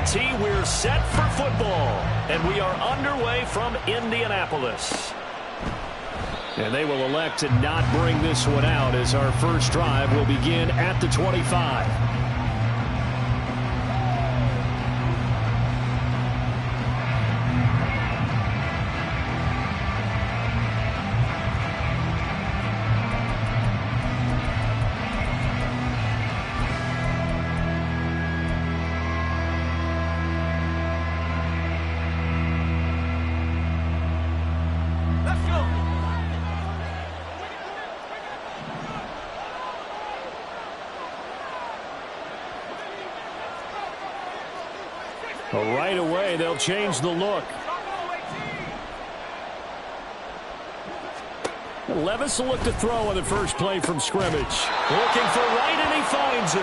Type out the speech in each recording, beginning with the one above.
the tee, we're set for football. And we are underway from Indianapolis. And they will elect to not bring this one out as our first drive will begin at the 25. Right away, they'll change the look. Levis will look to throw on the first play from scrimmage. Looking for right, and he finds him.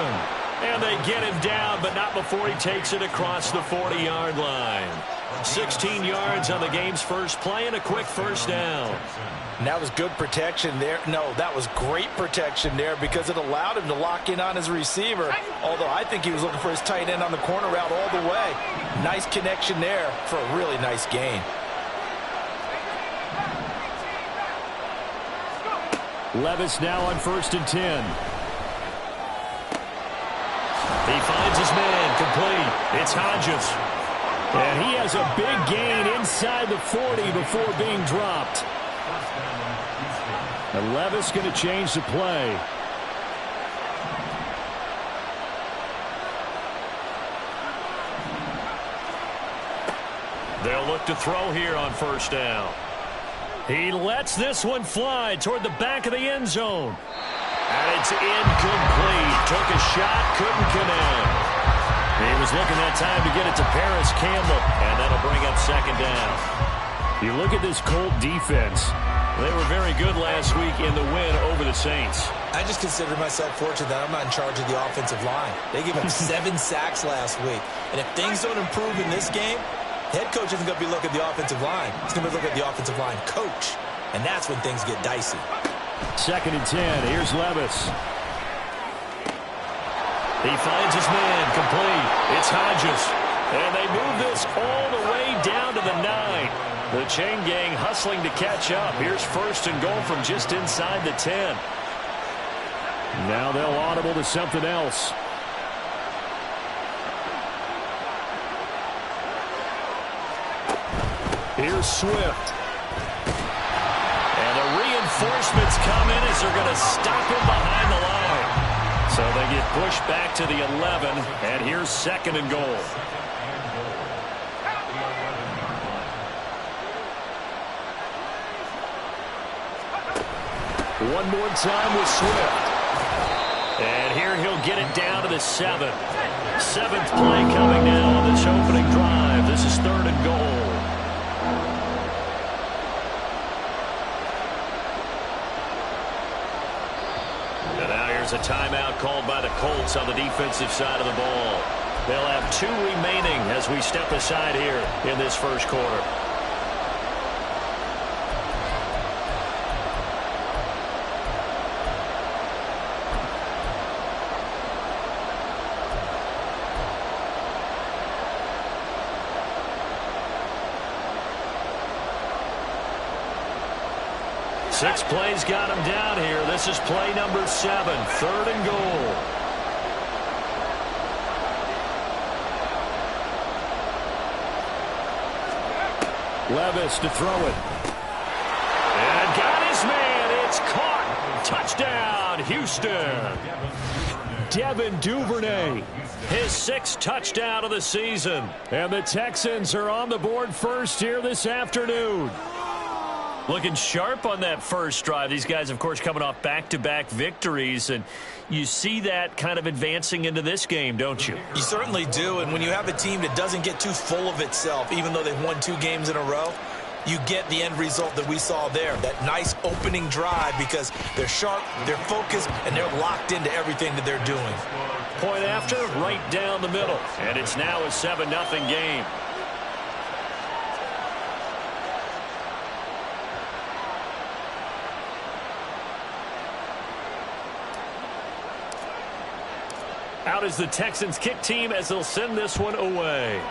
And they get him down, but not before he takes it across the 40-yard line. 16 yards on the game's first play and a quick first down. And that was good protection there. No, that was great protection there because it allowed him to lock in on his receiver. Although I think he was looking for his tight end on the corner route all the way. Nice connection there for a really nice gain. Levis now on 1st and 10. He finds his man complete. It's Hodges. And he has a big gain inside the 40 before being dropped. And Levis going to change the play. They'll look to throw here on first down. He lets this one fly toward the back of the end zone. And it's incomplete. Took a shot, couldn't connect. He was looking that time to get it to Paris Campbell. And that'll bring up second down. You look at this Colt defense. They were very good last week in the win over the Saints. I just consider myself fortunate that I'm not in charge of the offensive line. They gave up 7 sacks last week. And if things don't improve in this game, head coach isn't going to be looking at the offensive line. He's going to be looking at the offensive line coach. And that's when things get dicey. 2nd and 10. Here's Levis. He finds his man complete. It's Hodges. And they move this all the way down to the 9. The chain gang hustling to catch up. Here's 1st and goal from just inside the 10. Now they'll audible to something else. Here's Swift. And the reinforcements come in as they're going to stop him behind the line. So they get pushed back to the 11, and here's 2nd and goal. One more time with Swift. And here he'll get it down to the 7. 7th play coming now on this opening drive. This is 3rd and goal. And now here's a timeout called by the Colts on the defensive side of the ball. They'll have 2 remaining as we step aside here in this first quarter. Six plays got him down here. This is play number 7, 3rd and goal. Levis to throw it. And got his man. It's caught. Touchdown, Houston. Devin Duvernay, his 6th touchdown of the season. And the Texans are on the board first here this afternoon. Looking sharp on that first drive. These guys, of course, coming off back-to-back victories, and you see that kind of advancing into this game, don't you? You certainly do, and when you have a team that doesn't get too full of itself, even though they've won 2 games in a row, you get the end result that we saw there, that nice opening drive, because they're sharp, they're focused, and they're locked into everything that they're doing. Point after, right down the middle, and it's now a 7-0 game. Out is the Texans kick team as they'll send this one away.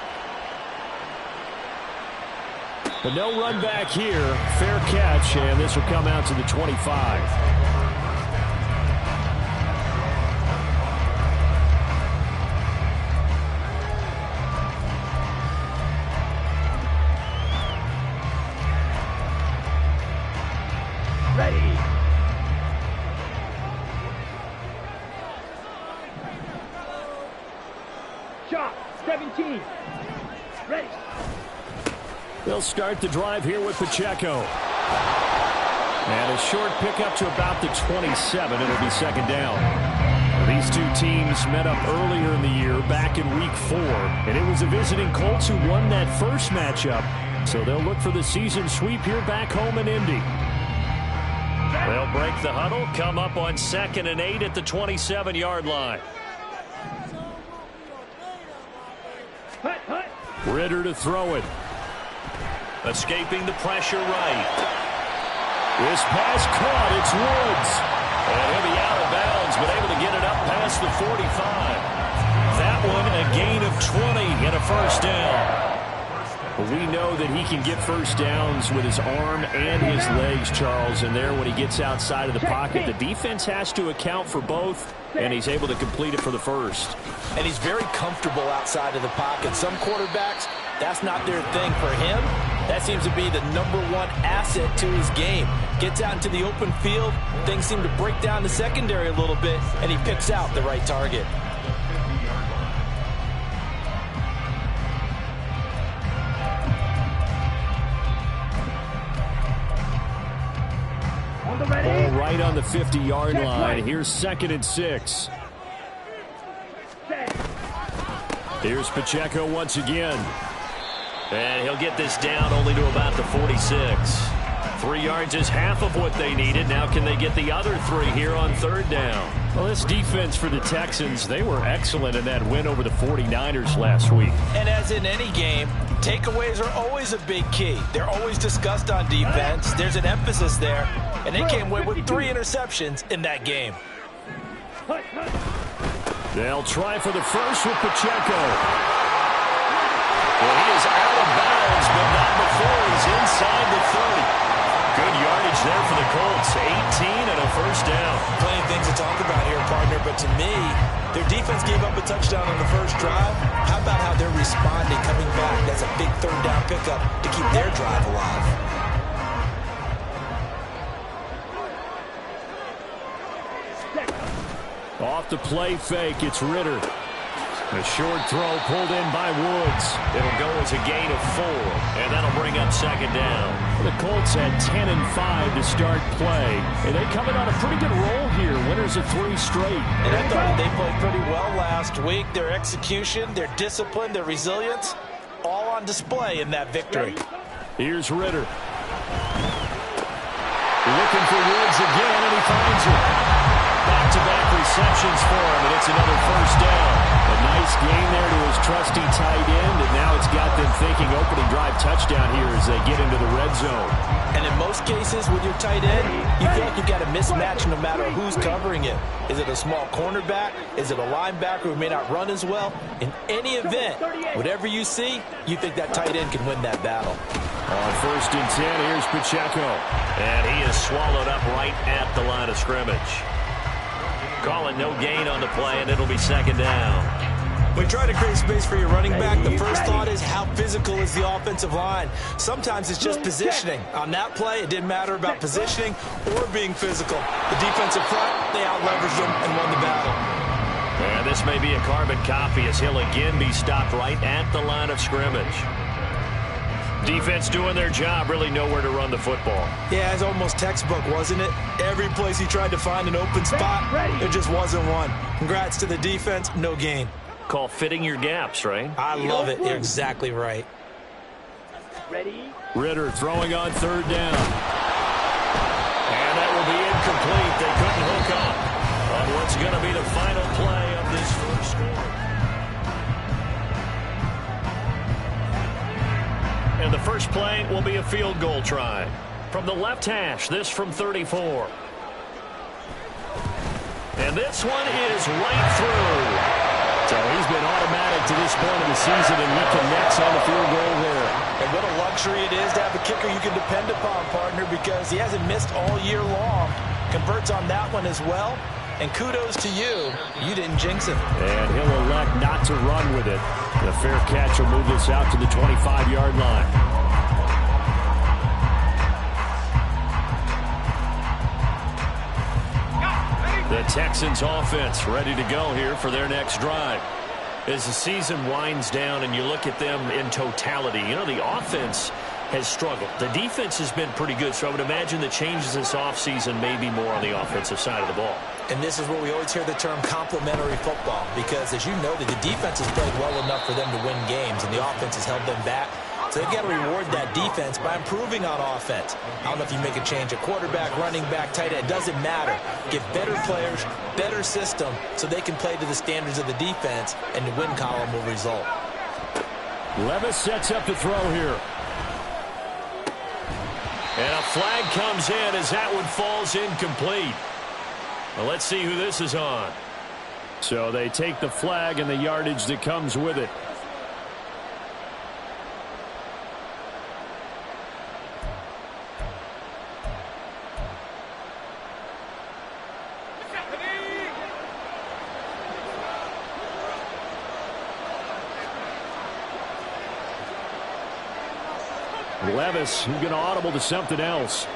But no run back here. Fair catch, and this will come out to the 25. Ready. Shot. 17. Ready. They'll start the drive here with Pacheco. And a short pickup to about the 27. It'll be second down. These two teams met up earlier in the year, back in Week 4. And it was the visiting Colts who won that first matchup. So they'll look for the season sweep here back home in Indy. They'll break the huddle, come up on 2nd and 8 at the 27-yard line. Ritter to throw it. Escaping the pressure right. This pass caught. It's Woods. And he'll be out of bounds, but able to get it up past the 45. That one a gain of 20 and a first down. But we know that he can get first downs with his arm and his legs, Charles. And there, when he gets outside of the pocket, the defense has to account for both, and he's able to complete it for the first. And he's very comfortable outside of the pocket. Some quarterbacks, that's not their thing. For him, that seems to be the #1 asset to his game. Gets out into the open field, things seem to break down the secondary a little bit, and he picks out the right target. Ball right on the 50-yard line. Here's 2nd and 6. Here's Pacheco once again. And he'll get this down only to about the 46. 3 yards is half of what they needed. Now can they get the other 3 here on 3rd down? Well, this defense for the Texans, they were excellent in that win over the 49ers last week. And as in any game, takeaways are always a big key. They're always discussed on defense. There's an emphasis there. And they came away with 3 interceptions in that game. They'll try for the first with Pacheco. Well, he is out of bounds, but not before he's inside the 30. Good yardage there for the Colts. 18 and a first down. Plenty of things to talk about here, partner, but to me, their defense gave up a touchdown on the first drive. How about how they're responding, coming back? That's a big 3rd down pickup to keep their drive alive. Off the play fake, it's Ritter. A short throw pulled in by Woods. It'll go as a gain of 4, and that'll bring up 2nd down. The Colts had 10 and 5 to start play, and they coming on a pretty good roll here. Winners of 3 straight. And I thought they played pretty well last week. Their execution, their discipline, their resilience, all on display in that victory. Here's Ritter. Looking for Woods again, and he finds it. Back-to-back receptions for him, and it's another first down. A nice gain there to his trusty tight end, and now it's got them thinking opening drive touchdown here as they get into the red zone. And in most cases with your tight end, you feel like you've got a mismatch no matter who's covering it. Is it a small cornerback? Is it a linebacker who may not run as well? In any event, whatever you see, you think that tight end can win that battle. On 1st and 10, here's Pacheco. And he is swallowed up right at the line of scrimmage. Calling no gain on the play, and it'll be 2nd down. When you try to create space for your running back, the first thought is how physical is the offensive line. Sometimes it's just positioning. On that play, it didn't matter about positioning or being physical. The defensive front, they out-leveraged them and won the battle. And this may be a carbon copy as he'll again be stopped right at the line of scrimmage. Defense doing their job, really nowhere to run the football. Yeah, it's almost textbook, wasn't it? Every place he tried to find an open spot, there just wasn't one. Congrats to the defense, no gain. Call fitting your gaps, right? I love it. You're exactly right. Ready? Ritter throwing on 3rd down. And that will be incomplete. They couldn't hook up on what's going to be the final play of this first quarter. And the first play will be a field goal try. From the left hash, this from 34. And this one is right through. So he's been automatic to this point of the season, and he connects on the field goal there. And what a luxury it is to have a kicker you can depend upon, partner, because he hasn't missed all year long. Converts on that one as well. And kudos to you. You didn't jinx him. And he'll elect not to run with it. The fair catch will move this out to the 25-yard line. The Texans offense ready to go here for their next drive. As the season winds down and you look at them in totality, you know, the offense has struggled. The defense has been pretty good, so I would imagine the changes this offseason may be more on the offensive side of the ball. And this is where we always hear the term complementary football, because as you know, the defense has played well enough for them to win games, and the offense has held them back. So they've got to reward that defense by improving on offense. I don't know if you make a change at quarterback, running back, tight end. It doesn't matter. Get better players, better system, so they can play to the standards of the defense, and the win column will result. Levis sets up to throw here. And a flag comes in as that one falls incomplete. Well, let's see who this is on. So they take the flag and the yardage that comes with it. Levis, who's going to audible to something else.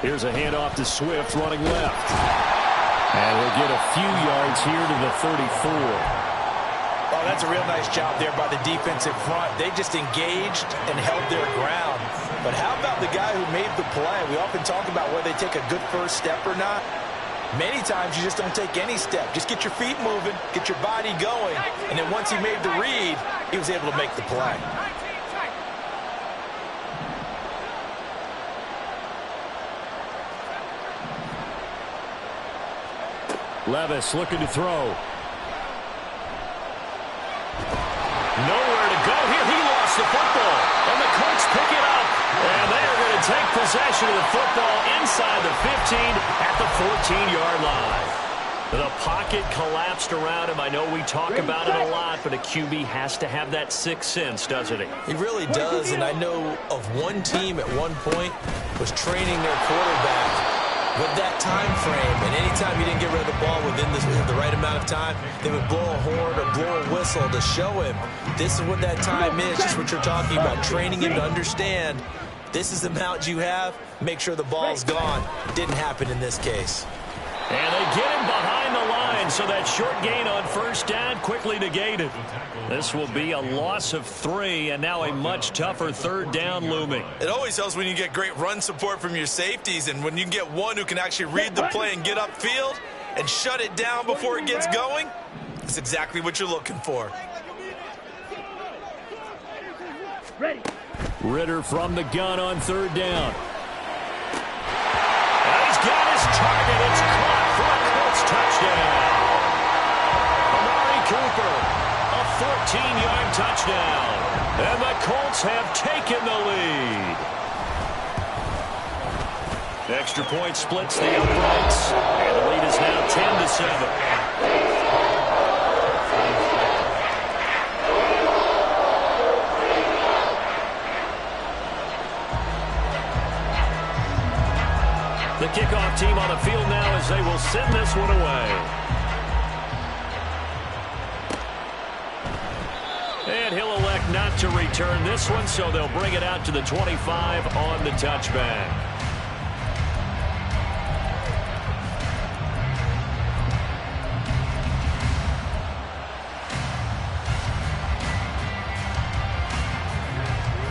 Here's a handoff to Swift running left. And he'll get a few yards here to the 34. Oh, that's a real nice job there by the defensive front. They just engaged and held their ground. But how about the guy who made the play? We often talk about whether they take a good first step or not. Many times you just don't take any step. Just get your feet moving, get your body going, and then once he made the read, he was able to make the play. Levis looking to throw. Nowhere to go here. He lost the football, and the Colts pick it up. And they are going to take possession of the football inside the 15 at the 14-yard line. The pocket collapsed around him. I know we talk about it a lot, but a QB has to have that sixth sense, doesn't he? He really does, and I know of one team at one point was training their quarterback with that time frame, and anytime you didn't get rid of the ball within the right amount of time, they would blow a horn or blow a whistle to show him this is what that time is, just what you're talking about, training him to understand this is the amount you have, make sure the ball's gone. Didn't happen in this case. And they get him behind the line, so that short gain on first down quickly negated. This will be a loss of 3, and now a much tougher third down looming. It always helps when you get great run support from your safeties, and when you get one who can actually read the play and get upfield and shut it down before it gets going, it's exactly what you're looking for. Ready. Ritter from the gun on third down. And he's got his target. It's caught for a Colts touchdown. Amari Cooper, a 14-yard touchdown. And the Colts have taken the lead. Extra point splits the uprights. And the lead is now 10-7. The kickoff team on the field now as they will send this one away. And he'll elect not to return this one, so they'll bring it out to the 25 on the touchback.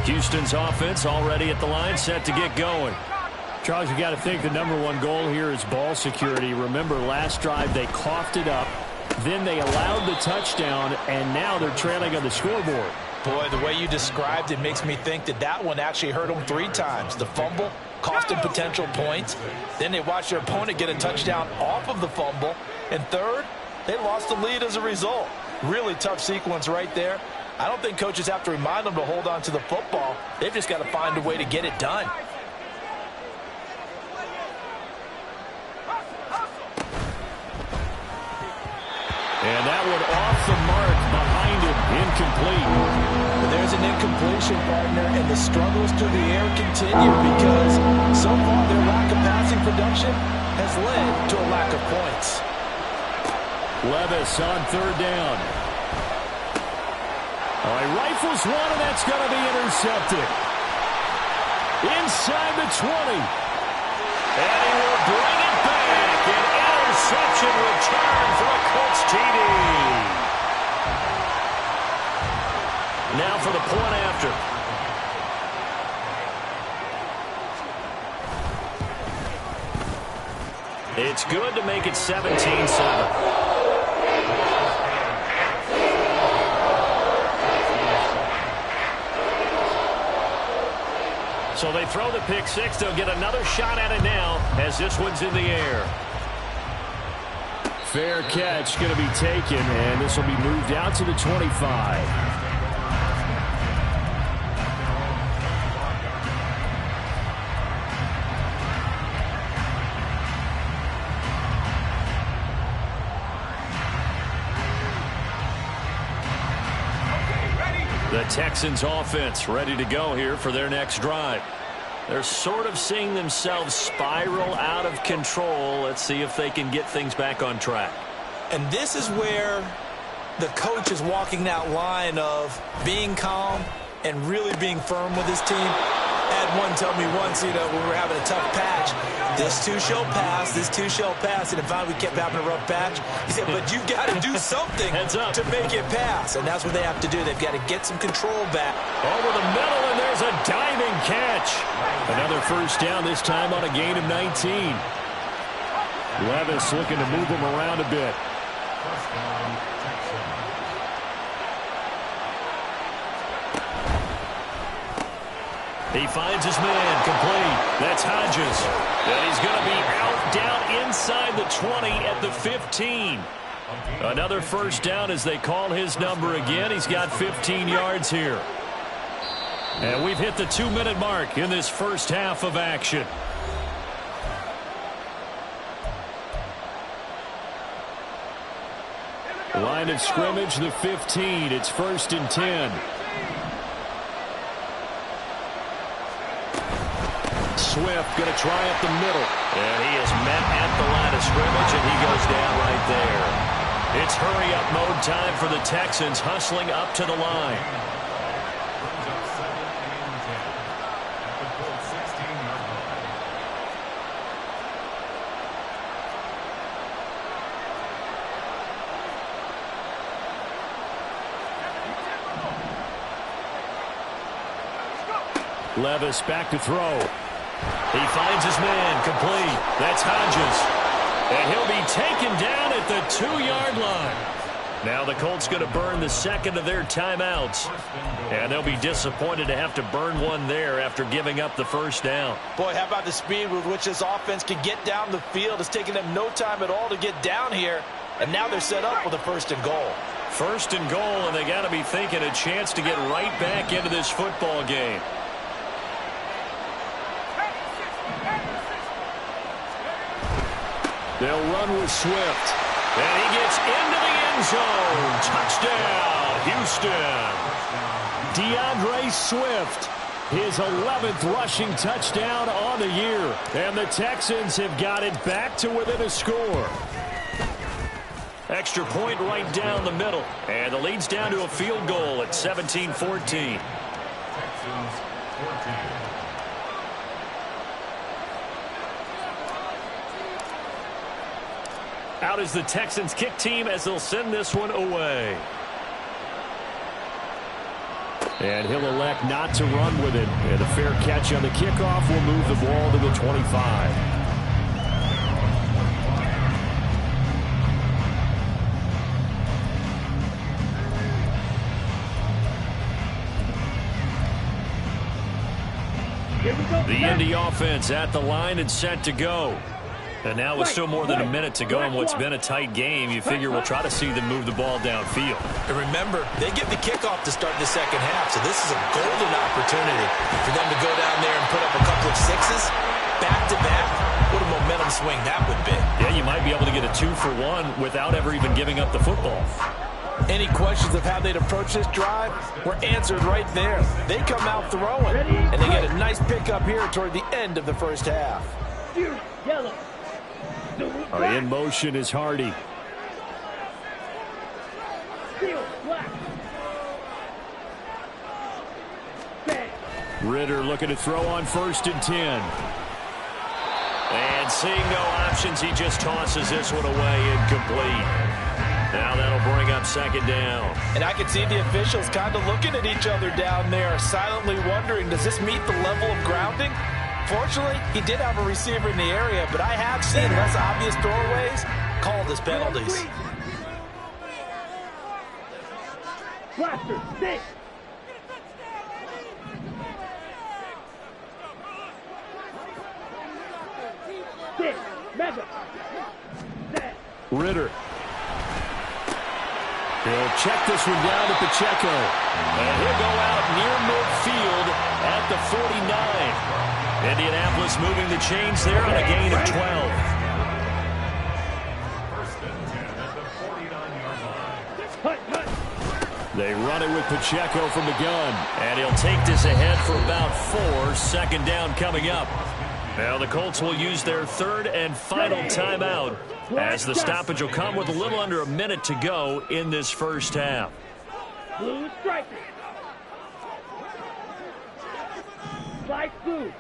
Houston's offense already at the line, set to get going. Charles, you got to think the #1 goal here is ball security. Remember, last drive they coughed it up, then they allowed the touchdown, and now they're trailing on the scoreboard. Boy, the way you described it makes me think that that one actually hurt them 3 times. The fumble cost them potential points. Then they watched their opponent get a touchdown off of the fumble. And third, they lost the lead as a result. Really tough sequence right there. I don't think coaches have to remind them to hold on to the football. They've just got to find a way to get it done. one off the mark behind him. Incomplete. There's an incompletion, partner, and the struggles through the air continue because so far their lack of passing production has led to a lack of points. Levis on third down. All right, rifles one, and that's going to be intercepted. Inside the 20. And he will bring it back. An interception return for a Colts TD. Now for the point after. It's good to make it 17-7. So they throw the pick six. They'll get another shot at it now as this one's in the air. Fair catch going to be taken, and this will be moved out to the 25. The Texans offense ready to go here for their next drive. They're sort of seeing themselves spiral out of control. Let's see if they can get things back on track. And this is where the coach is walking that line of being calm and really being firm with his team. I had one tell me once, when we were having a tough patch, this too shall pass, this too shall pass. And finally we kept having a rough patch. He said, but you've got to do something to make it pass. And that's what they have to do. They've got to get some control back. Over the middle, and there's a diving catch. Another first down, this time on a gain of 19. Levis looking to move him around a bit. He finds his man, complete. That's Hodges. And he's going to be out down inside the 20 at the 15. Another first down as they call his number again. He's got 15 yards here. And we've hit the 2-minute mark in this first half of action. Line of scrimmage, the 15. It's 1st and 10. Swift going to try up the middle. And he is met at the line of scrimmage, and he goes down right there. It's hurry-up mode time for the Texans, hustling up to the line. Levis back to throw. He finds his man, complete. That's Hodges. And he'll be taken down at the 2-yard line. Now the Colts going to burn the second of their timeouts. And they'll be disappointed to have to burn one there after giving up the first down. Boy, how about the speed with which this offense can get down the field? It's taking them no time at all to get down here. And now they're set up with a 1st and goal. 1st and goal, and they got to be thinking a chance to get right back into this football game. They'll run with Swift. And he gets into the end zone. Touchdown, Houston. DeAndre Swift, his 11th rushing touchdown on the year. And the Texans have got it back to within a score. Extra point right down the middle. And the lead's down to a field goal at 17-14. Out is the Texans kick team as they'll send this one away. And he'll elect not to run with it. And a fair catch on the kickoff will move the ball to the 25. The Indy offense at the line and set to go. And now with still more than a minute to go in what's been a tight game, you figure we'll try to see them move the ball downfield. And remember, they get the kickoff to start the second half, so this is a golden opportunity for them to go down there and put up a couple of sixes back-to-back. What a momentum swing that would be. Yeah, you might be able to get a 2 for 1 without ever even giving up the football. Any questions of how they'd approach this drive were answered right there. They come out throwing, and they get a nice pickup here toward the end of the first half. Yellow. In motion is Hardy. Steel, black. Bang. Ritter looking to throw on 1st and 10. And seeing no options, he just tosses this one away, incomplete. Now that'll bring up 2nd down. And I can see the officials kind of looking at each other down there, silently wondering, does this meet the level of grounding? Fortunately, he did have a receiver in the area, but I have seen less obvious throwaways called as penalties. Blaster, stick. Stick, mega. Set. Ritter. He'll check this one down to Pacheco. And he'll go out near midfield at the 49. Indianapolis moving the chains there on a gain of 12. They run it with Pacheco from the gun. And he'll take this ahead for about 4. 2nd down coming up. Now the Colts will use their 3rd and final timeout, as the stoppage will come with a little under a minute to go in this first half. Blue striker. Slice blue.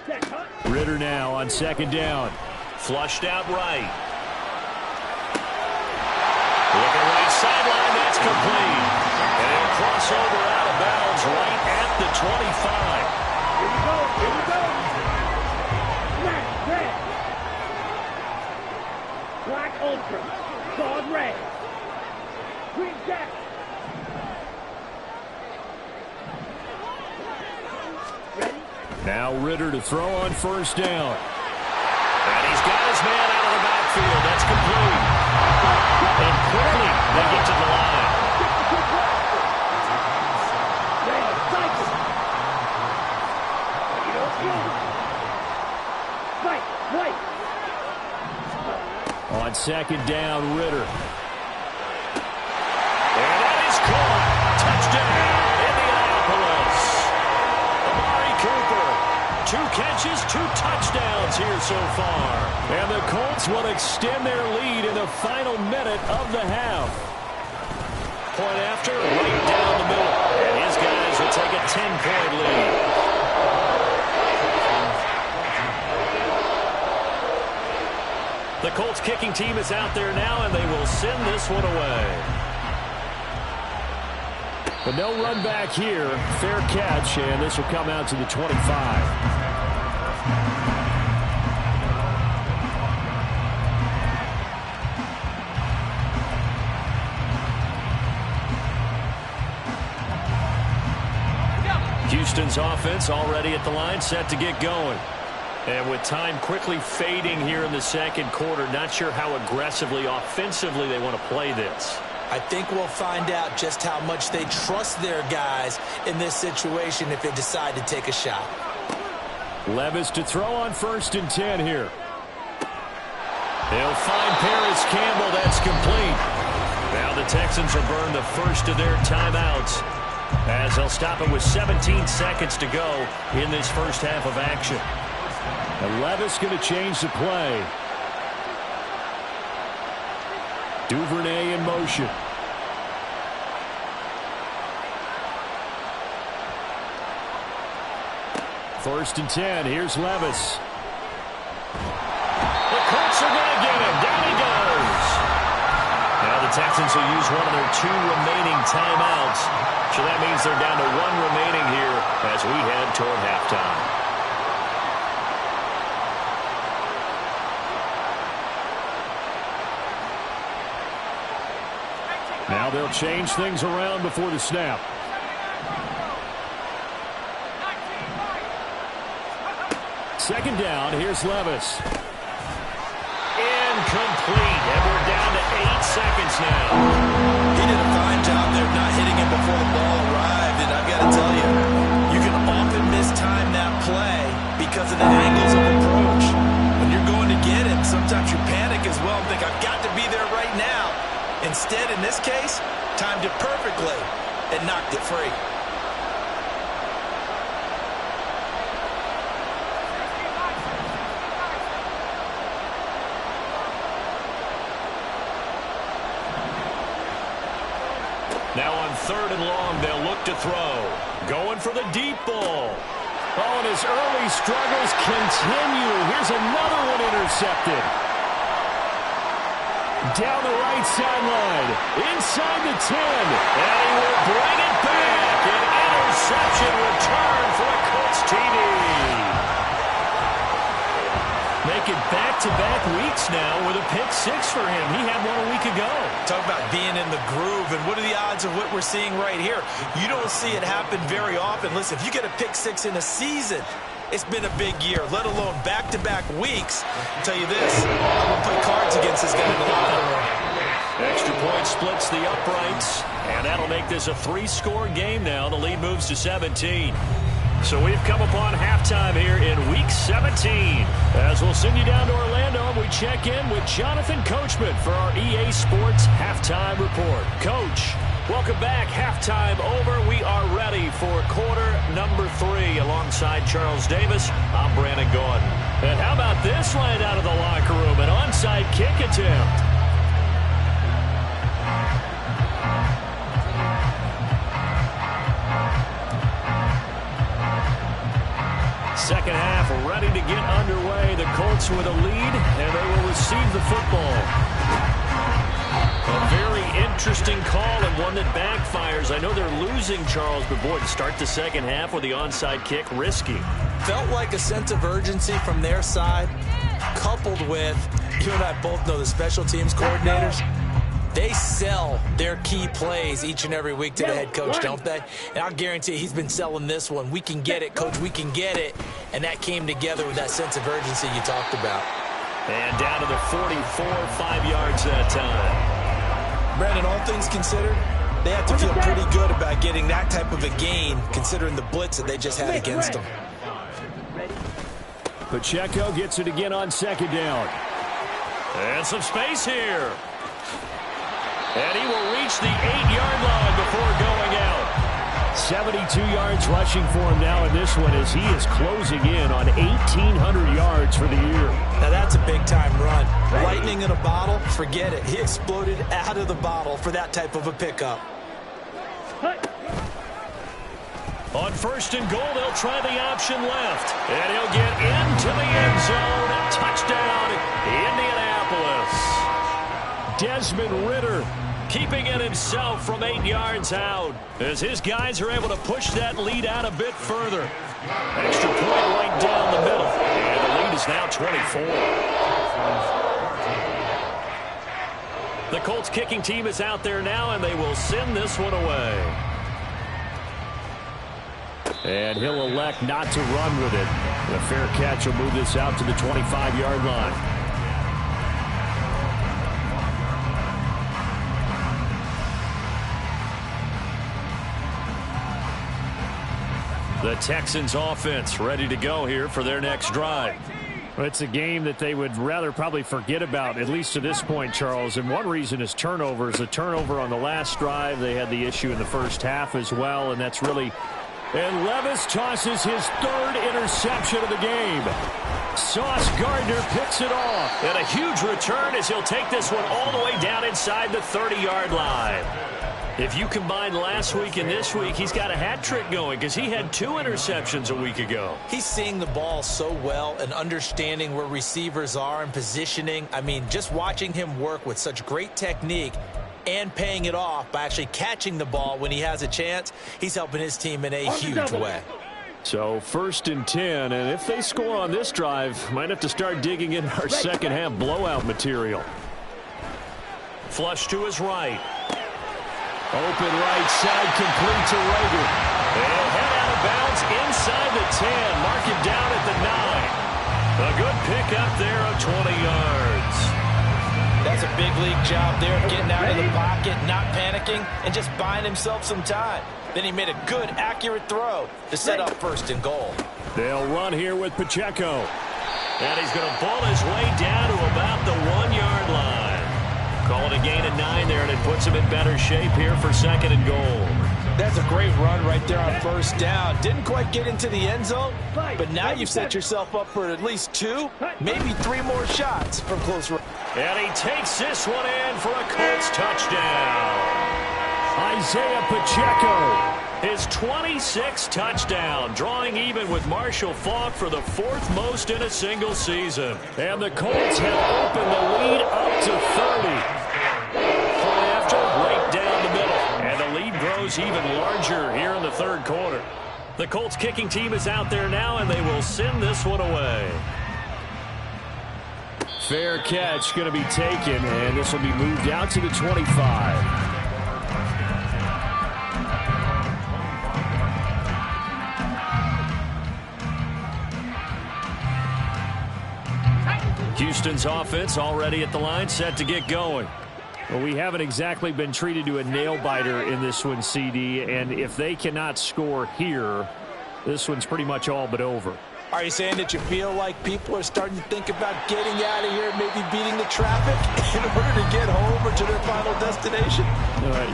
Set, huh? Ritter now on 2nd down. Flushed out right. Looking right sideline, that's complete. And he'll cross over out of bounds right at the 25. Here we go, here we go. Black, red. Black ultra. Solid red. Green jack. Ready? Now Ritter to throw on 1st down. And he's got his man out of the backfield. That's complete. And quickly they get to the line. Red, cycle. Fight, white. On 2nd down, Ritter. And that is caught. Touchdown, Indianapolis. Amari Cooper, 2 catches, 2 touchdowns here so far. And the Colts will extend their lead in the final minute of the half. Point after, right down the middle. And his guys will take a 10-point lead. The Colts kicking team is out there now, and they will send this one away. But no run back here. Fair catch, and this will come out to the 25. Houston's offense already at the line, set to get going. And with time quickly fading here in the 2nd quarter, not sure how aggressively, offensively they want to play this. I think we'll find out just how much they trust their guys in this situation if they decide to take a shot. Levis to throw on 1st and 10 here. They'll find Paris Campbell. That's complete. Now the Texans will burn the first of their timeouts, as they'll stop it with 17 seconds to go in this first half of action. And Levis going to change the play. Duvernay in motion. First and 10. Here's Levis. The Colts are going to get him. Down he goes. Now the Texans will use one of their 2 remaining timeouts. So that means they're down to 1 remaining here as we head toward halftime. Now they'll change things around before the snap. Second down, here's Levis. Incomplete, and we're down to 8 seconds now. He did a fine job there not hitting him before the ball arrived, and I've got to tell you, you can often mistime that play because of the angles of approach. When you're going to get him, sometimes your panic is well and think, I've got to be there right now. Instead, in this case, timed it perfectly and knocked it free. Now on 3rd and long, they'll look to throw. Going for the deep ball. Oh, and his early struggles continue. Here's another one intercepted. Down the right sideline. Inside the 10. And he will bring it back. An interception return for a Colts TD. Making back-to-back weeks now with a pick 6 for him. He had one a week ago. Talk about being in the groove, and what are the odds of what we're seeing right here? You don't see it happen very often. Listen, if you get a pick 6 in a season, it's been a big year, let alone back-to-back weeks. I'll tell you this, I'm going to play cards against this guy in the locker room. Extra point splits the uprights, and that'll make this a 3-score game now. The lead moves to 17. So we've come upon halftime here in Week 17. As we'll send you down to Orlando, we check in with Jonathan Coachman for our EA Sports Halftime Report. Coach, welcome back. Halftime over. We are ready for quarter number 3. Alongside Charles Davis, I'm Brandon Gordon. And how about this line out of the locker room? An onside kick attempt. Second half ready to get underway. The Colts with a lead, and they will receive the football. A very interesting call and one that backfires. I know they're losing, Charles, but boy, to start the second half with the onside kick, risky. Felt like a sense of urgency from their side, coupled with, you and I both know the special teams coordinators. They sell their key plays each and every week to the head coach, don't they? And I'll guarantee he's been selling this one. We can get it, coach, we can get it. And that came together with that sense of urgency you talked about. And down to the 44, 5 yards that time. Brandon, all things considered, they have to feel pretty good about getting that type of a gain, considering the blitz that they just had against them. Pacheco gets it again on 2nd down. And some space here. And he will reach the 8-yard line before going out. 72 yards rushing for him now in this one as he is closing in on 1,800 yards for the year. Now that's a big-time run. Lightning in a bottle, forget it. He exploded out of the bottle for that type of a pickup. On 1st and goal, they'll try the option left. And he'll get into the end zone. Touchdown, Indianapolis. Desmond Ridder keeping it himself from 8 yards out as his guys are able to push that lead out a bit further. Extra point right down the middle. And the lead is now 24. The Colts kicking team is out there now, and they will send this one away. And he'll elect not to run with it. The fair catch will move this out to the 25-yard line. The Texans offense ready to go here for their next drive. Well, it's a game that they would rather probably forget about, at least to this point, Charles. And one reason is turnovers. A turnover on the last drive. They had the issue in the first half as well, and that's really... And Levis tosses his 3rd interception of the game. Sauce Gardner picks it off. And a huge return as he'll take this one all the way down inside the 30-yard line. If you combine last week and this week, he's got a hat trick going because he had 2 interceptions a week ago. He's seeing the ball so well and understanding where receivers are and positioning. I mean, just watching him work with such great technique and paying it off by actually catching the ball when he has a chance, he's helping his team in a huge way. So 1st and 10, and if they score on this drive, might have to start digging in our second half blowout material. Flush to his right. Open right side, complete to Rager. He'll head out of bounds inside the 10. Mark him down at the 9. A good pickup there of 20 yards. That's a big league job there, getting out of the pocket, not panicking, and just buying himself some time. Then he made a good, accurate throw to set up 1st and goal. They'll run here with Pacheco. And he's going to pull his way down to about the 1-yard line. Call it a gain of 9 there, and it puts him in better shape here for 2nd and goal. That's a great run right there on 1st down. Didn't quite get into the end zone, but now you've set yourself up for at least 2, maybe 3 more shots from close range. And he takes this one in for a Colts touchdown. Isaiah Pacheco, his 26th touchdown, drawing even with Marshall Faulk for the 4th most in a single season. And the Colts have opened the lead up to 30. After right down the middle. And the lead grows even larger here in the 3rd quarter. The Colts kicking team is out there now, and they will send this one away. Fair catch going to be taken, and this will be moved out to the 25. Houston's offense already at the line, set to get going. Well, we haven't exactly been treated to a nail-biter in this one, CD, and if they cannot score here, this one's pretty much all but over. Are you saying that you feel like people are starting to think about getting out of here, maybe beating the traffic in order to get home or to their final destination?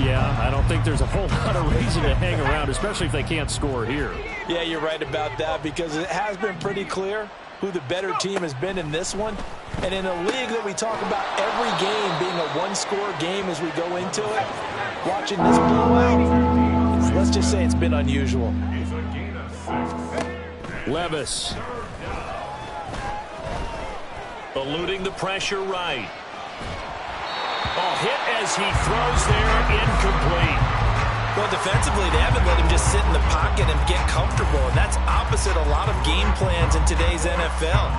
Yeah, I don't think there's a whole lot of reason to hang around, especially if they can't score here. Yeah, you're right about that, because it has been pretty clear who the better team has been in this one. And in a league that we talk about every game being a one-score game as we go into it, watching this blowout, let's just say it's been unusual. Levis. Eluding the pressure right. Hit as he throws there, incomplete. Well, defensively, they haven't let him just sit in the pocket and get comfortable, and that's opposite a lot of game plans in today's NFL.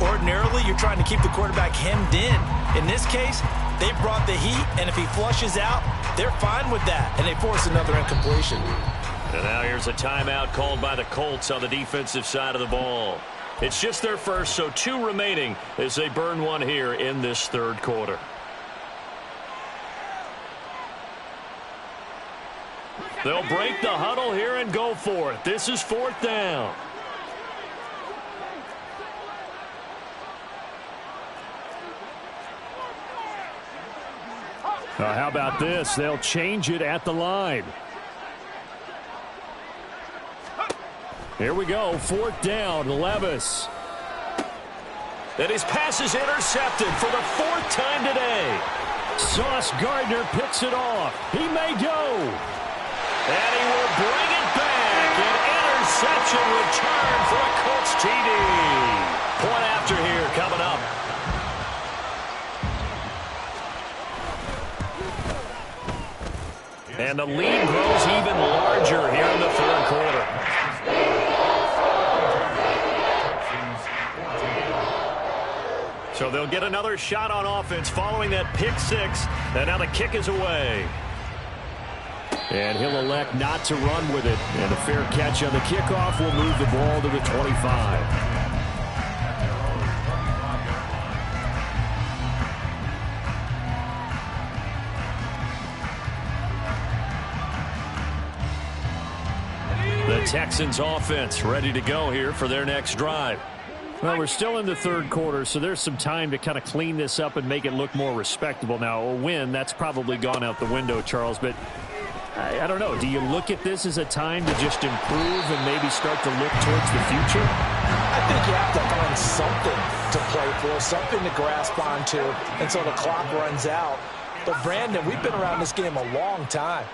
Ordinarily, you're trying to keep the quarterback hemmed in. In this case, they brought the heat, and if he flushes out, they're fine with that, and they force another incompletion. And now here's a timeout called by the Colts on the defensive side of the ball. It's just their first, so 2 remaining as they burn one here in this 3rd quarter. They'll break the huddle here and go for it. This is 4th down. How about this? They'll change it at the line. Here we go, 4th down, Levis. And his pass is intercepted for the 4th time today. Sauce Gardner picks it off. He may go. And he will bring it back. An interception return for a Colts TD. Point after here coming up. And the lead grows even larger here in the 3rd quarter. So they'll get another shot on offense following that pick 6. And now the kick is away. And he'll elect not to run with it. And a fair catch on the kickoff will move the ball to the 25. The Texans offense ready to go here for their next drive. Well, we're still in the 3rd quarter, so there's some time to kind of clean this up and make it look more respectable. Now, a win, that's probably gone out the window, Charles, but I don't know. Do you look at this as a time to just improve and maybe start to look towards the future? I think you have to find something to play for, something to grasp onto until the clock runs out. But, Brandon, we've been around this game a long time.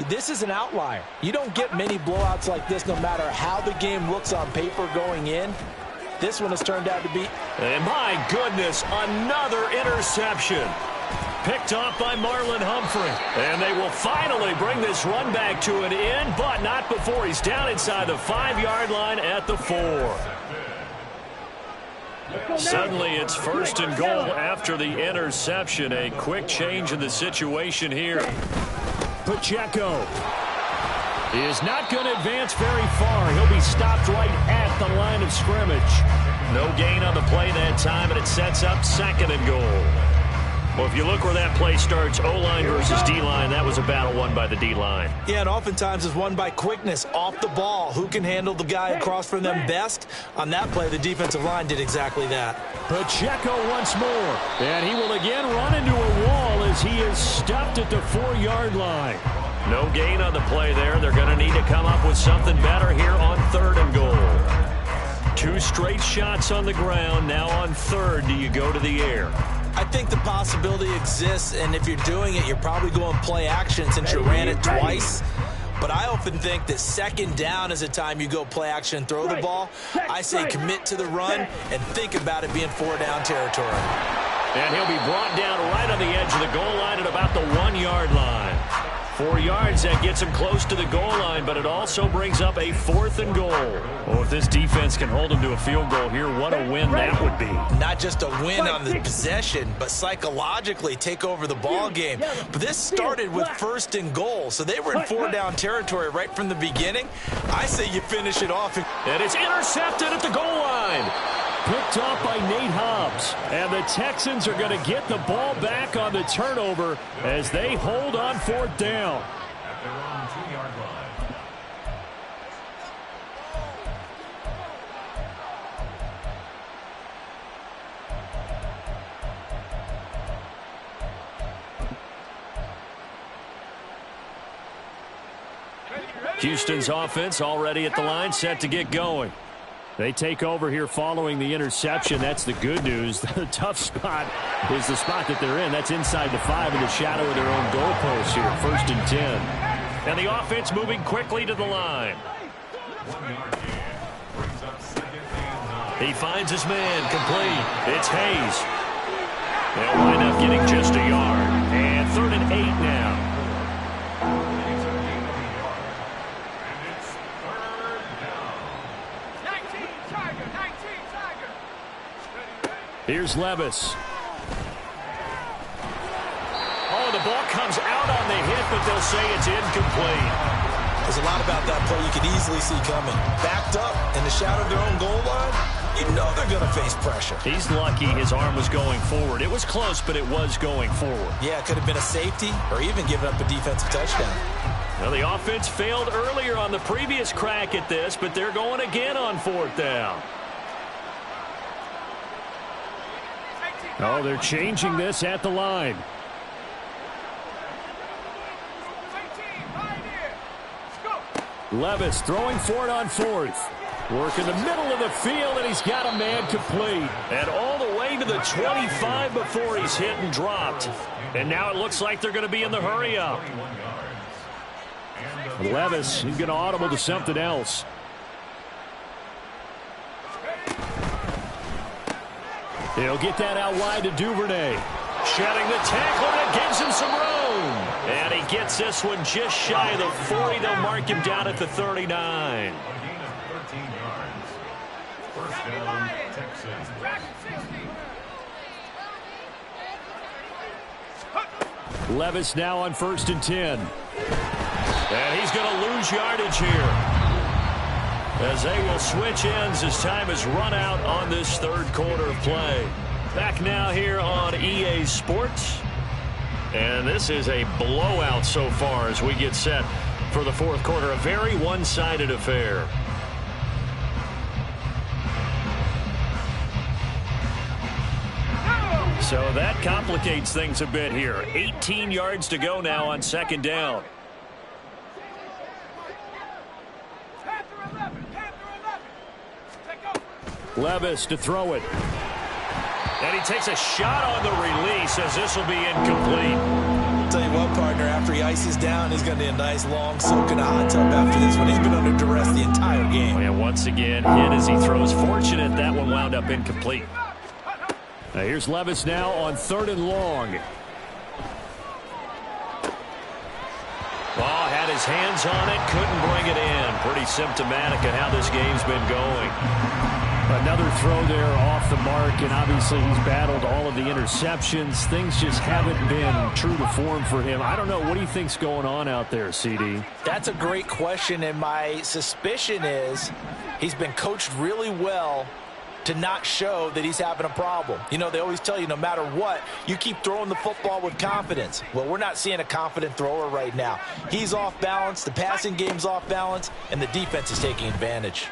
This is an outlier. You don't get many blowouts like this no matter how the game looks on paper going in. This one has turned out to be... And my goodness, another interception. Picked off by Marlon Humphrey. And they will finally bring this run back to an end, but not before he's down inside the 5-yard line at the 4. Suddenly it's 1st and goal after the interception. A quick change in the situation here. Pacheco is not going to advance very far. He'll be stopped right at the line of scrimmage. No gain on the play that time, and it sets up 2nd and goal. Well, if you look where that play starts, O-line versus D-line, that was a battle won by the D-line. Yeah, and oftentimes it's won by quickness off the ball. Who can handle the guy across from them best? On that play, the defensive line did exactly that. Pacheco once more, and he will again run into a wall as he is stopped at the 4-yard line. No gain on the play there. They're going to need to come up with something better here on 3rd and goal. 2 straight shots on the ground. Now on 3rd, do you go to the air? I think the possibility exists, and if you're doing it, you're probably going play action since you ran it twice. But I often think that 2nd down is a time you go play action and throw the ball. I say commit to the run and think about it being 4-down territory. And he'll be brought down right on the edge of the goal line at about the 1-yard line. 4 yards, that gets him close to the goal line, but it also brings up a 4th and goal. Oh, if this defense can hold him to a field goal here, what a win that would be. Not just a win on the possession, but psychologically take over the ball game. But this started with 1st and goal, so they were in 4-down territory right from the beginning. I say you finish it off. And it's intercepted at the goal line. Picked off by Nate Hobbs. And the Texans are going to get the ball back on the turnover as they hold on 4th down. Houston's offense already at the line, set to get going. They take over here following the interception. That's the good news. The tough spot is the spot that they're in. That's inside the 5 in the shadow of their own goalpost here. 1st and 10. And the offense moving quickly to the line. He finds his man complete. It's Hayes. They'll wind up getting just a yard. And 3rd and 8 now. Here's Levis. Oh, the ball comes out on the hit, but they'll say it's incomplete. There's a lot about that play you could easily see coming. Backed up in the shadow of their own goal line, you know they're going to face pressure. He's lucky his arm was going forward. It was close, but it was going forward. Yeah, it could have been a safety or even given up a defensive touchdown. Now, the offense failed earlier on the previous crack at this, but they're going again on 4th down. Oh, they're changing this at the line. Levis throwing for it on 4th. Work in the middle of the field, and he's got a man complete. And all the way to the 25 before he's hit and dropped. And now it looks like they're going to be in the hurry up. Levis, he's going to audible to something else. He'll get that out wide to Duvernay. Shedding the tackler, and it gives him some room. And he gets this one just shy of the 40. They'll mark him down at the 39. Levis now on 1st and 10. And he's going to lose yardage here, as they will switch ends as time has run out on this 3rd quarter of play. Back now here on EA Sports. And this is a blowout so far as we get set for the 4th quarter. A very one-sided affair. So that complicates things a bit here. 18 yards to go now on 2nd down. Levis to throw it. And he takes a shot on the release as this will be incomplete. I'll tell you what, partner, after he ices down, he's going to need a nice long soak in a hot tub after this one. He's been under duress the entire game. And once again, hit as he throws. Fortunate that one wound up incomplete. Now here's Levis now on 3rd and long. Ball had his hands on it, couldn't bring it in. Pretty symptomatic of how this game's been going. Another throw there off the mark, and obviously he's battled all of the interceptions. Things just haven't been true to form for him. I don't know. What do you think's going on out there, CD? That's a great question, and my suspicion is he's been coached really well to not show that he's having a problem. You know, they always tell you no matter what, you keep throwing the football with confidence. Well, we're not seeing a confident thrower right now. He's off balance, the passing game's off balance, and the defense is taking advantage.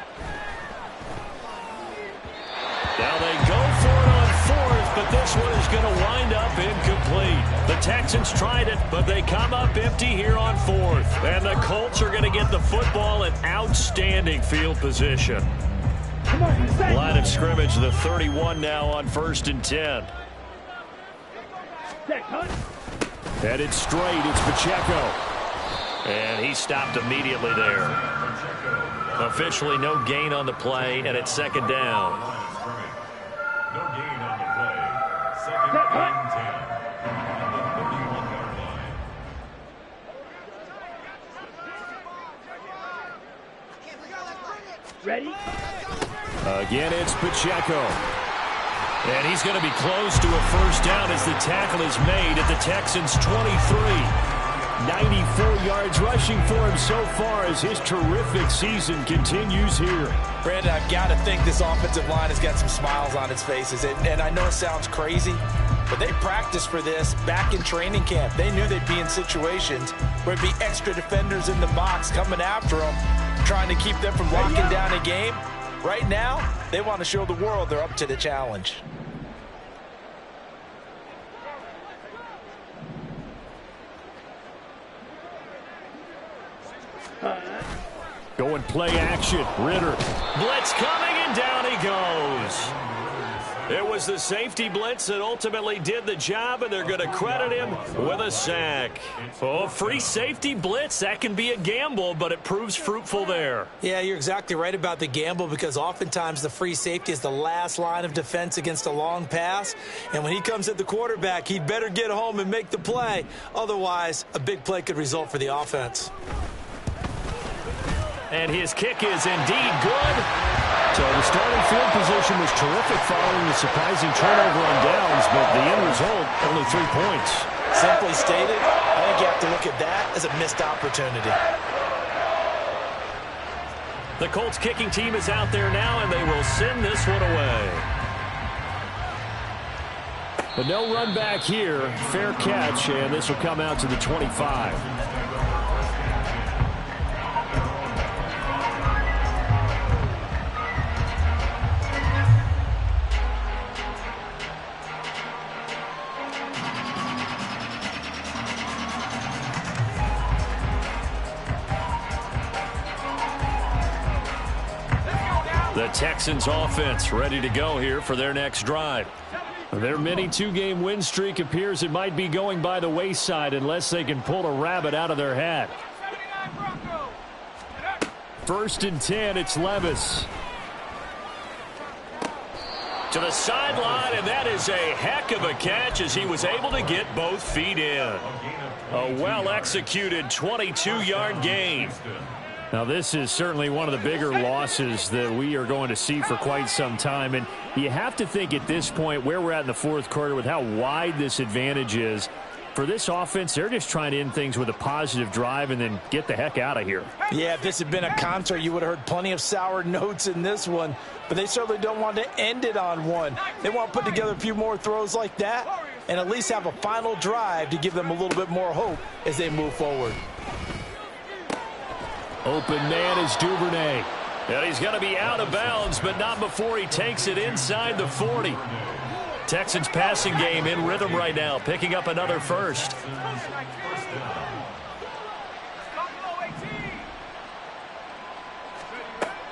Now they go for it on fourth, but this one is going to wind up incomplete. The Texans tried it, but they come up empty here on fourth. And the Colts are going to get the football in outstanding field position. Line of scrimmage, the 31 now on 1st and 10. Headed straight, it's Pacheco. And he stopped immediately there. Officially no gain on the play, and it's 2nd down. No gain on the play. 2nd and 10. Ready? Again, it's Pacheco. And he's going to be close to a 1st down as the tackle is made at the Texans' 23. 94 yards rushing for him so far as his terrific season continues here. Brandon, I've got to think this offensive line has got some smiles on its faces. And I know it sounds crazy, but they practiced for this back in training camp. They knew they'd be in situations where it'd be extra defenders in the box coming after them, trying to keep them from locking down a game. Right now, they want to show the world they're up to the challenge. Going play action. Ritter. Blitz coming, and down he goes. It was the safety blitz that ultimately did the job, and they're going to credit him with a sack. Oh, free safety blitz, that can be a gamble, but it proves fruitful there. Yeah, you're exactly right about the gamble, because oftentimes the free safety is the last line of defense against a long pass. And when he comes at the quarterback, he'd better get home and make the play. Otherwise, a big play could result for the offense. And his kick is indeed good. So the starting field position was terrific following the surprising turnover on downs, but the end result, only 3 points. Simply stated, I think you have to look at that as a missed opportunity. The Colts kicking team is out there now, and they will send this one away. But no run back here. Fair catch, and this will come out to the 25. The Texans offense ready to go here for their next drive. Their mini 2-game win streak appears it might be going by the wayside unless they can pull a rabbit out of their hat. 1st and 10, it's Levis. To the sideline, and that is a heck of a catch as he was able to get both feet in. A well-executed 22-yard gain. Now, this is certainly one of the bigger losses that we are going to see for quite some time. And you have to think at this point where we're at in the 4th quarter with how wide this advantage is. For this offense, they're just trying to end things with a positive drive and then get the heck out of here. Yeah, if this had been a concert, you would have heard plenty of sour notes in this one. But they certainly don't want to end it on one. They want to put together a few more throws like that and at least have a final drive to give them a little bit more hope as they move forward. Open man is Duvernay. And he's going to be out of bounds, but not before he takes it inside the 40. Texans passing game in rhythm right now, picking up another first.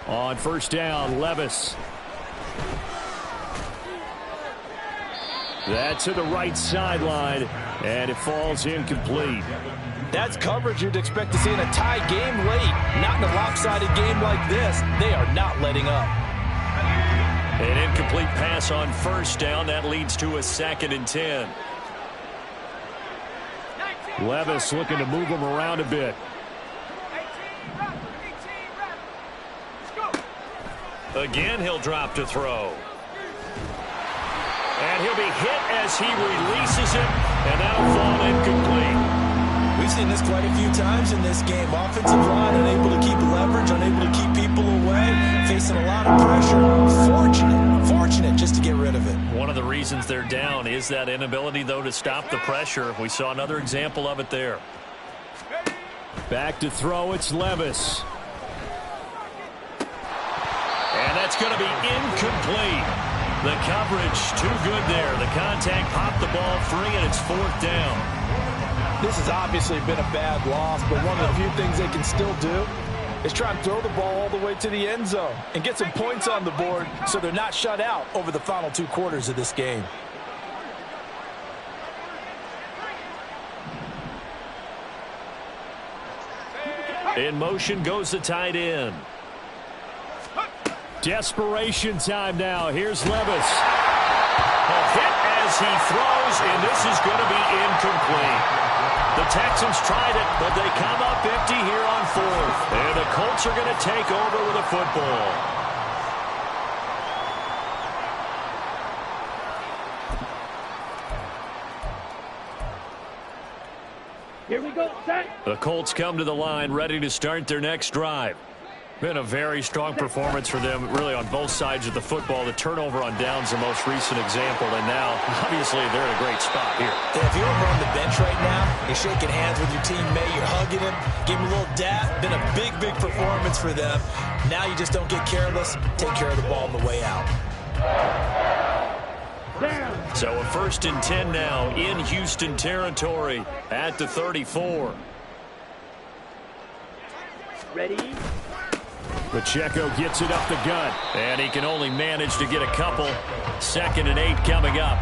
On 1st down, Levis. That's to the right sideline, and it falls incomplete. That's coverage you'd expect to see in a tie game late. Not in a lopsided game like this. They are not letting up. An incomplete pass on 1st down. That leads to a 2nd and 10. Levis looking to move him around a bit. Again, he'll drop to throw. And he'll be hit as he releases it, and that'll fall incomplete. We've seen this quite a few times in this game. Offensive line unable to keep leverage, unable to keep people away, facing a lot of pressure. Fortunate just to get rid of it. One of the reasons they're down is that inability, though, to stop the pressure. We saw another example of it there. Back to throw, it's Levis. And that's going to be incomplete. The coverage too good there. The contact popped the ball free, and it's 4th down. This has obviously been a bad loss, but one of the few things they can still do is try and throw the ball all the way to the end zone and get some points on the board so they're not shut out over the final 2 quarters of this game. In motion goes the tight end. Desperation time now. Here's Levis. A hit as he throws, and this is going to be incomplete. The Texans tried it, but they come up empty here on 4th. And the Colts are going to take over with a football. Here we go, set. The Colts come to the line, ready to start their next drive. Been a very strong performance for them, really, on both sides of the football. The turnover on downs, the most recent example, and now, obviously, they're in a great spot here. Yeah, if you're over on the bench right now, you're shaking hands with your teammate, you're hugging him, give him a little dap. Been a big performance for them. Now you just don't get careless. Take care of the ball on the way out. So a 1st and 10 now in Houston territory at the 34. Ready? Pacheco gets it up the gut, and he can only manage to get a couple. 2nd and 8 coming up.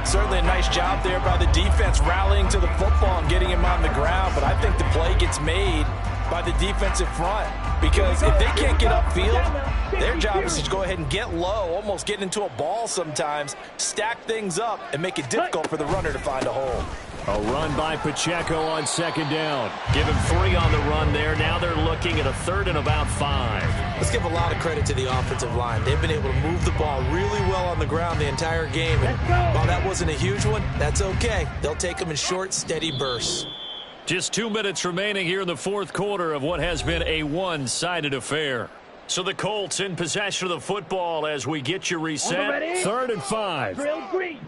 Certainly a nice job there by the defense rallying to the football and getting him on the ground, but I think the play gets made by the defensive front, because if they can't get upfield, their job is to go ahead and get low, almost get into a ball sometimes, stack things up, and make it difficult for the runner to find a hole. A run by Pacheco on 2nd down. Give him 3 on the run there. Now they're looking at a 3rd and about 5. Let's give a lot of credit to the offensive line. They've been able to move the ball really well on the ground the entire game. And while that wasn't a huge one, that's okay. They'll take them in short, steady bursts. Just 2 minutes remaining here in the 4th quarter of what has been a one-sided affair. So the Colts in possession of the football as we get you reset. 3rd and 5. Drill green.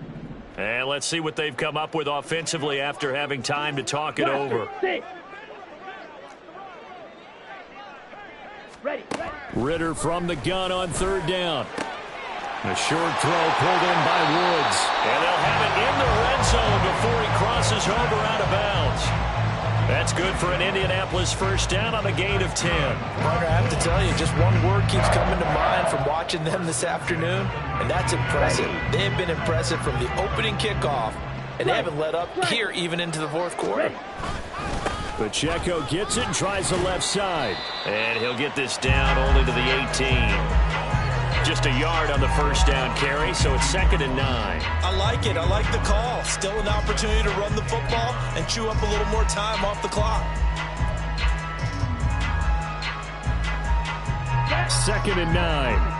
And let's see what they've come up with offensively after having time to talk it over. Ready. Ritter from the gun on 3rd down. A short throw pulled in by Woods. And they'll have it in the red zone before he crosses over out of bounds. That's good for an Indianapolis 1st down on a gain of 10. Parker, I have to tell you, just one word keeps coming to mind from watching them this afternoon, and that's impressive. They have been impressive from the opening kickoff, and they haven't let up here even into the 4th quarter. Pacheco gets it and tries the left side. And he'll get this down only to the 18. Just a yard on the 1st down carry, so it's 2nd and 9. I like it. I like the call. Still an opportunity to run the football and chew up a little more time off the clock. 2nd and 9.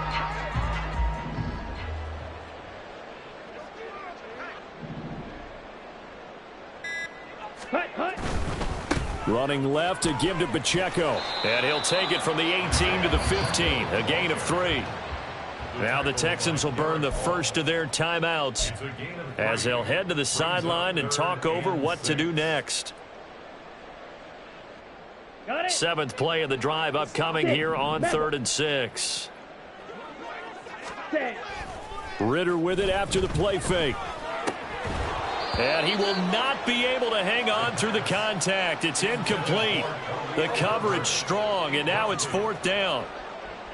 Running left to give to Pacheco. And he'll take it from the 18 to the 15. A gain of 3. Now the Texans will burn the first of their timeouts as they'll head to the sideline and talk over what to do next. 7th play of the drive upcoming here on 3rd and 6. Ritter with it after the play fake. And he will not be able to hang on through the contact. It's incomplete. The coverage strong, and now it's 4th down.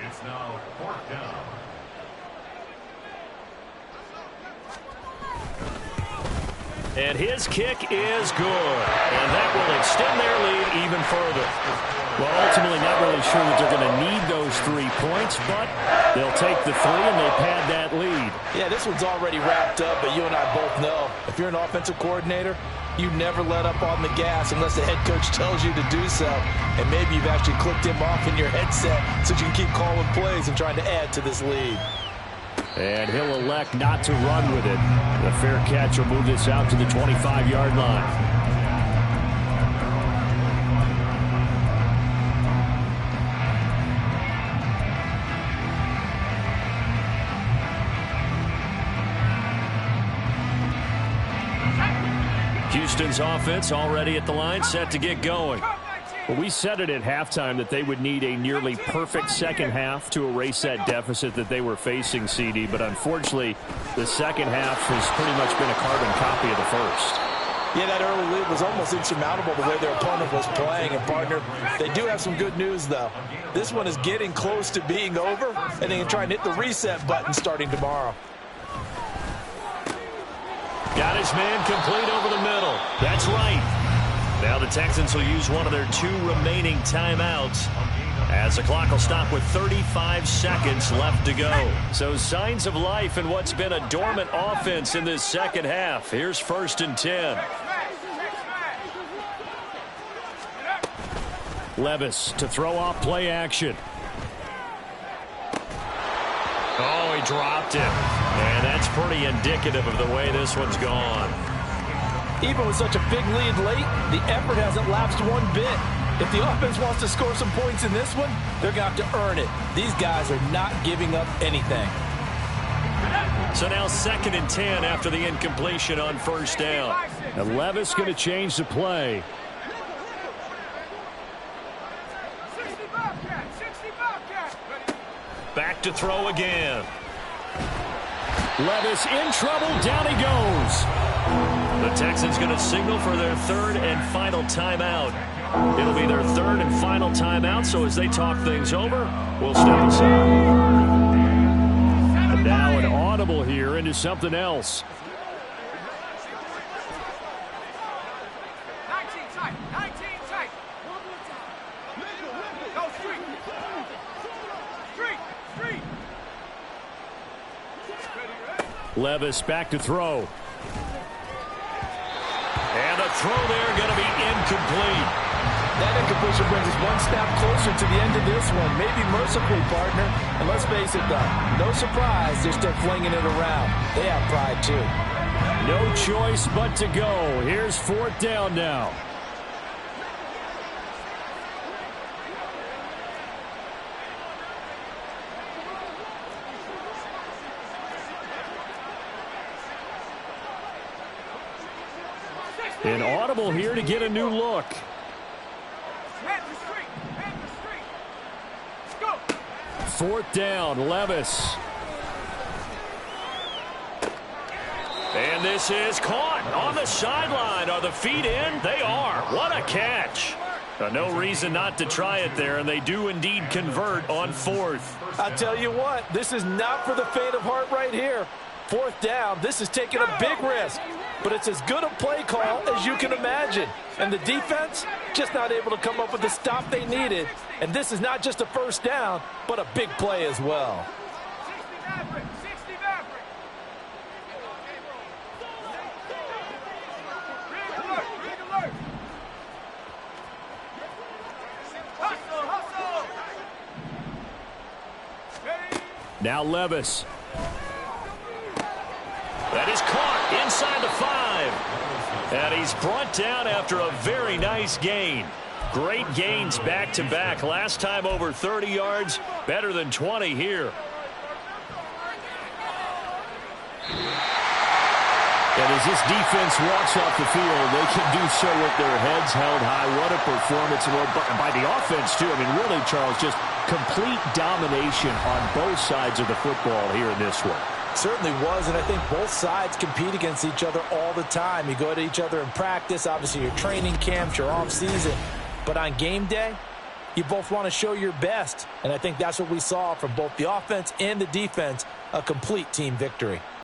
It's now 4th down. And his kick is good. And that will extend their lead even further. Well, ultimately not really sure that they're going to need those 3 points, but they'll take the 3 and they pad that lead. Yeah, this one's already wrapped up, but you and I both know if you're an offensive coordinator, you never let up on the gas unless the head coach tells you to do so. And maybe you've actually clicked him off in your headset so you can keep calling plays and trying to add to this lead. And he'll elect not to run with it. The fair catch will move this out to the 25-yard line. Houston's offense already at the line, set to get going. Well, we said it at halftime that they would need a nearly perfect second half to erase that deficit that they were facing, CD. But unfortunately, the second half has pretty much been a carbon copy of the first. Yeah, that early lead was almost insurmountable the way their opponent was playing. And, partner, they do have some good news, though. This one is getting close to being over, and they can try and hit the reset button starting tomorrow. Got his man complete over the middle. That's right. Now the Texans will use one of their 2 remaining timeouts as the clock will stop with 35 seconds left to go. So signs of life in what's been a dormant offense in this second half. Here's 1st and 10. Levis to throw off play action. Oh, he dropped it. And that's pretty indicative of the way this one's gone. Even with such a big lead late, the effort hasn't lapsed one bit. If the offense wants to score some points in this one, they're going to have to earn it. These guys are not giving up anything. So now 2nd and 10 after the incompletion on 1st down. Now Levis going to change the play. Back to throw again. Levis in trouble. Down he goes. The Texans going to signal for their 3rd and final timeout. It'll be their 3rd and final timeout, so as they talk things over, we'll step aside. And now an audible here into something else. 19 tight. 19 tight. Go street. Street. Levis back to throw. And the throw there going to be incomplete. That incompletion brings us one step closer to the end of this one. Maybe mercifully, partner. And let's face it, though, no surprise they're still flinging it around. They have pride, too. No choice but to go. Here's 4th down now. An audible here to get a new look. Go. 4th down, Levis. And this is caught on the sideline. Are the feet in? They are. What a catch. No reason not to try it there, and they do indeed convert on 4th. I'll tell you what, this is not for the faint of heart right here. 4th down, this is taking a big risk. But it's as good a play call as you can imagine. And the defense just not able to come up with the stop they needed. And this is not just a 1st down, but a big play as well. 60 Maverick. Big alert. Hustle. Now Levis. That is caught inside the 5. And he's brought down after a very nice gain. Great gains back-to-back. Last time over 30 yards, better than 20 here. And as this defense walks off the field, they can do so with their heads held high. What a performance by the offense, too. I mean, really, Charles, just complete domination on both sides of the football here in this one. Certainly was, and I think both sides compete against each other all the time. You go at each other in practice, obviously your training camps, your off-season. But on game day, you both want to show your best. And I think that's what we saw from both the offense and the defense, a complete team victory.